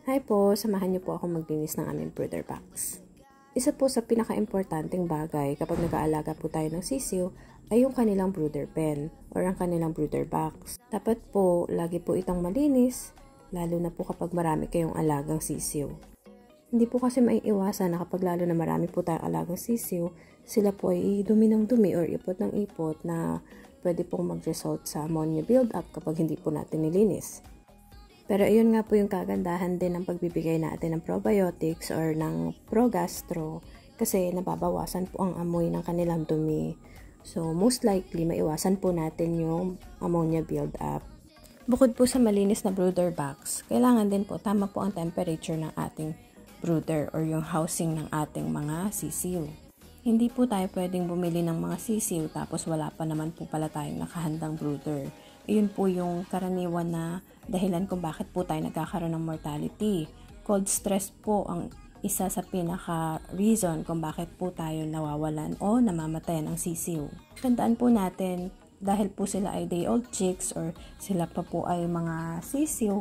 Hi po, samahan niyo po ako maglinis ng aming brooder box. Isa po sa pinaka-importanting bagay kapag nag-aalaga po tayo ng sisiw ay yung kanilang brooder pen or ang kanilang brooder box. Dapat po, lagi po itong malinis, lalo na po kapag marami kayong alagang sisiw. Hindi po kasi maiiwasan na kapag lalo na marami po tayong alagang sisiw, sila po ay dumi ng dumi or ipot ng ipot na pwede pong mag-result sa ammonia build-up kapag hindi po natin nilinis. Pero ayun nga po yung kagandahan din ng pagbibigay natin ng probiotics or ng progastro kasi nababawasan po ang amoy ng kanilang dumi. So most likely maiwasan po natin yung ammonia build-up. Bukod po sa malinis na brooder box, kailangan din po tama po ang temperature ng ating brooder or yung housing ng ating mga sisiw. Hindi po tayo pwedeng bumili ng mga sisiw tapos wala pa naman po pala tayong nakahandang brooder. Iyon po yung karaniwan na dahilan kung bakit po tayo nagkakaroon ng mortality. Cold stress po ang isa sa pinaka-reason kung bakit po tayo nawawalan o namamatayan ng sisiw. Tandaan po natin, dahil po sila ay day-old chicks or sila pa po ay mga sisiw,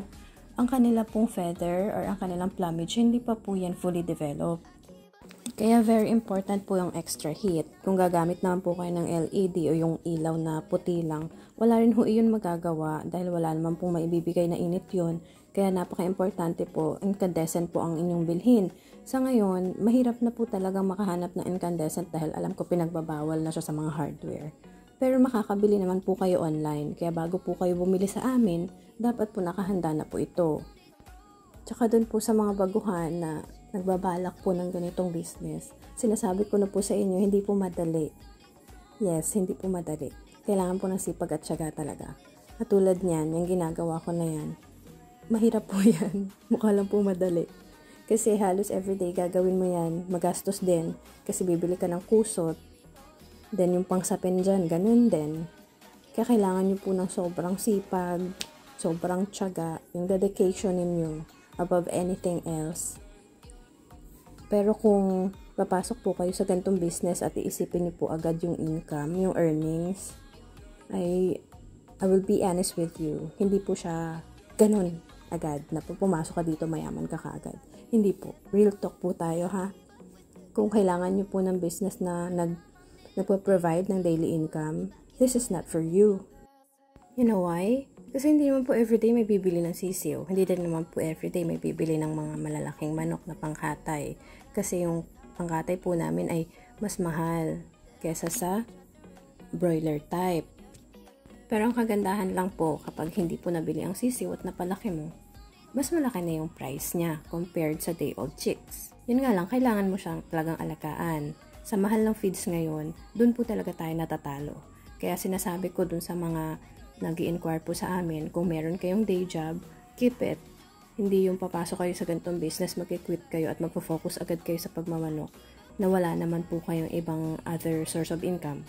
ang kanila pong feather or ang kanilang plumage, hindi pa po yan fully developed. Kaya very important po yung extra heat. Kung gagamit naman po kayo ng LED o yung ilaw na puti lang, wala rin ho iyon magagawa dahil wala naman pong maibibigay na init yun. Kaya napaka-importante po, incandescent po ang inyong bilhin. Sa ngayon, mahirap na po talagang makahanap ng incandescent dahil alam ko pinagbabawal na siya sa mga hardware. Pero makakabili naman po kayo online, kaya bago po kayo bumili sa amin, dapat po nakahanda na po ito. Tsaka dun po sa mga baguhan na nagbabalak po ng ganitong business, sinasabi ko na po sa inyo, hindi po madali. Yes, hindi po madali. Kailangan po ng sipag at tiyaga talaga. Katulad niyan, yung ginagawa ko na yan, mahirap po yan. Mukha lang po madali. Kasi halos everyday gagawin mo yan, magastos din. Kasi bibili ka ng kusot, then yung pangsapin dyan, ganun din. Kaya kailangan nyo po ng sobrang sipag, sobrang tiyaga, yung dedication ninyo above anything else. Pero kung papasok po kayo sa ganitong business at iisipin niyo po agad yung income, yung earnings, I will be honest with you, hindi po siya ganun agad na pumasok ka dito mayaman ka kaagad. Hindi po. Real talk po tayo ha. Kung kailangan niyo po ng business na nagpo-provide ng daily income, this is not for you. You know why? Kasi hindi naman po everyday may bibili ng sisiw. Hindi din naman po everyday may bibili ng mga malalaking manok na pangkatay. Kasi yung pangkatay po namin ay mas mahal kesa sa broiler type. Pero ang kagandahan lang po kapag hindi po nabili ang sisiw at napalaki mo, mas malaki na yung price niya compared sa day-old chicks. Yun nga lang, kailangan mo siyang talagang alagaan. Sa mahal ng feeds ngayon, dun po talaga tayo natatalo. Kaya sinasabi ko dun sa mga nag-i-inquire po sa amin, kung meron kayong day job, keep it. Hindi yung papasok kayo sa ganitong business, mag-quit kayo at magpo-focus agad kayo sa pagmamanok na wala naman po kayong ibang other source of income.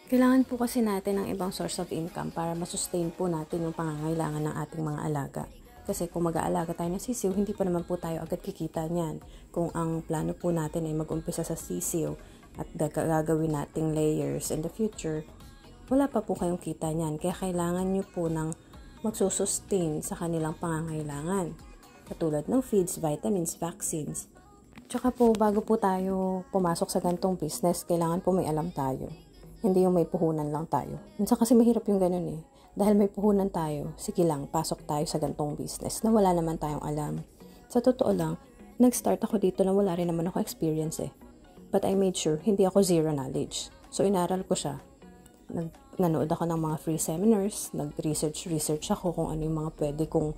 Kailangan po kasi natin ng ibang source of income para masustain po natin yung pangangailangan ng ating mga alaga. Kasi kung mag-aalaga tayo ng sisiw, hindi pa naman po tayo agad kikita niyan. Kung ang plano po natin ay mag-umpisa sa sisiw at gagawin nating layers in the future, wala pa po kayong kita niyan. Kaya kailangan nyo po ng magsusustain sa kanilang pangangailangan. Katulad ng feeds, vitamins, vaccines. Tsaka po, bago po tayo pumasok sa ganitong business, kailangan po may alam tayo. Hindi yung may puhunan lang tayo. Minsan kasi mahirap yung ganun eh. Dahil may puhunan tayo, sige lang, pasok tayo sa ganitong business na wala naman tayong alam. Sa totoo lang, nag-start ako dito na wala rin naman ako experience eh. But I made sure, hindi ako zero knowledge. So inaral ko siya. Nanood ako ng mga free seminars, nag-research ako kung ano yung mga pwede kong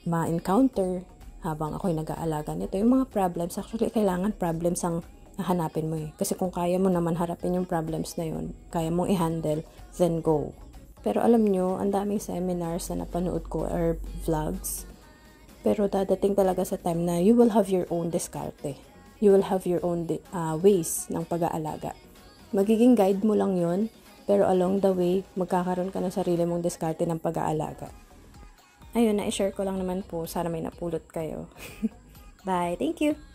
ma-encounter habang ako'y nag-aalaga nito. Yung mga problems, actually kailangan problems ang hanapin mo eh. Kasi kung kaya mo naman harapin yung problems na yun, kaya mong i-handle, then go. Pero alam nyo, ang daming seminars na napanood ko or vlogs. Pero dadating talaga sa time na you will have your own diskarte. You will have your own ways ng pag-aalaga. Magiging guide mo lang yun, pero along the way, magkakaroon ka ng sarili mong diskarte ng pag-aalaga. Ayun, na-share ko lang naman po. Sana may napulot kayo. Bye! Thank you!